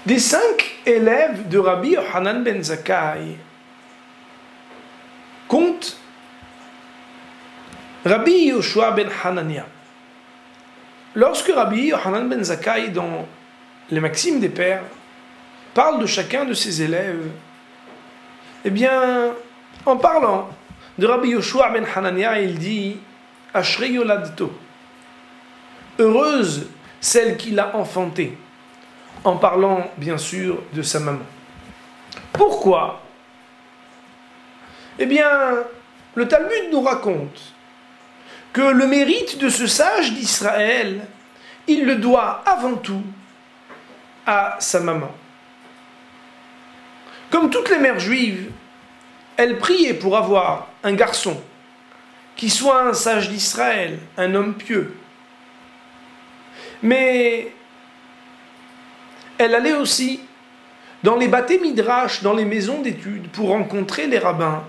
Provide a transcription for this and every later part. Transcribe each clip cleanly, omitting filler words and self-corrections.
Des 5 élèves de Rabbi Yochanan ben Zakkai compte Rabbi Yoshua ben Hanania. Lorsque Rabbi Yochanan ben Zakkai, dans les Maximes des Pères, parle de chacun de ses élèves, eh bien, en parlant de Rabbi Yoshua ben Hanania, il dit « Ashrei yoladto » heureuse celle qui l'a enfanté, en parlant bien sûr de sa maman. Pourquoi ? Eh bien, le Talmud nous raconte que le mérite de ce sage d'Israël, il le doit avant tout à sa maman. Comme toutes les mères juives, elle priait pour avoir un garçon qui soit un sage d'Israël, un homme pieux. Mais elle allait aussi dans les batés midrash, dans les maisons d'études, pour rencontrer les rabbins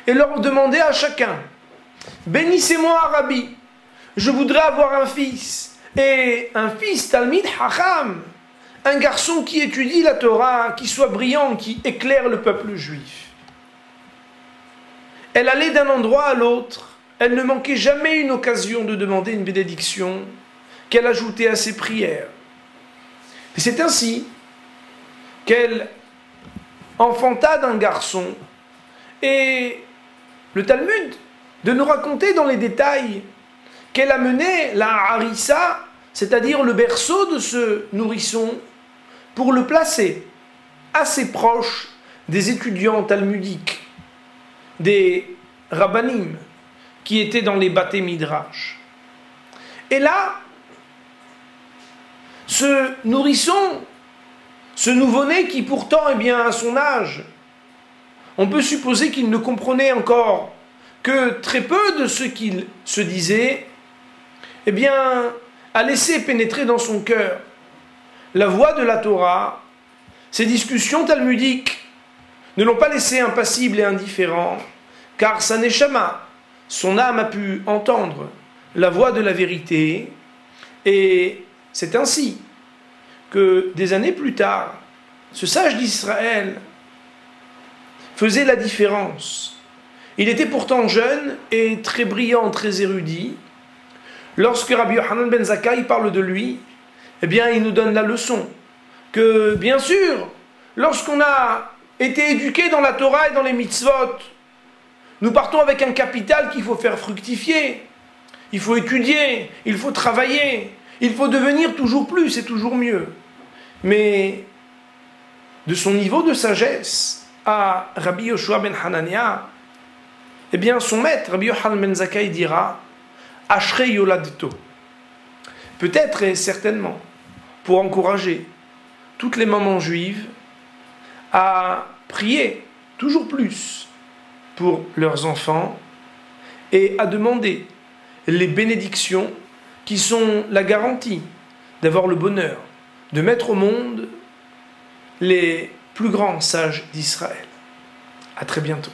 et leur demander à chacun « Bénissez-moi, Rabbi, je voudrais avoir un fils, et un fils Talmid Hacham, un garçon qui étudie la Torah, qui soit brillant, qui éclaire le peuple juif. » Elle allait d'un endroit à l'autre, elle ne manquait jamais une occasion de demander une bénédiction qu'elle ajoutait à ses prières. Et c'est ainsi qu'elle enfanta d'un garçon, et le Talmud de nous raconter dans les détails qu'elle a mené la harissa, c'est-à-dire le berceau de ce nourrisson, pour le placer assez proche des étudiants talmudiques, des rabbanim qui étaient dans les batés midrash. Et là, ce nourrisson, ce nouveau-né qui pourtant, eh bien, à son âge, on peut supposer qu'il ne comprenait encore que très peu de ce qu'il se disait, eh bien, a laissé pénétrer dans son cœur la voix de la Torah. Ces discussions talmudiques ne l'ont pas laissé impassible et indifférent, car sa neshama, son âme, a pu entendre la voix de la vérité, et c'est ainsi que des années plus tard, ce sage d'Israël faisait la différence. Il était pourtant jeune et très brillant, très érudit. Lorsque Rabbi Yochanan ben Zakkai parle de lui, eh bien, il nous donne la leçon que, bien sûr, lorsqu'on a été éduqué dans la Torah et dans les mitzvot, nous partons avec un capital qu'il faut faire fructifier. Il faut étudier, il faut travailler, il faut devenir toujours plus et toujours mieux. Mais de son niveau de sagesse à Rabbi Yoshua ben Hanania, eh bien, son maître, Rabbi Yochanan ben Zakkai, dira « Ashrei yoladto » peut-être et certainement pour encourager toutes les mamans juives à prier toujours plus pour leurs enfants et à demander les bénédictions qui sont la garantie d'avoir le bonheur de mettre au monde les plus grands sages d'Israël. À très bientôt.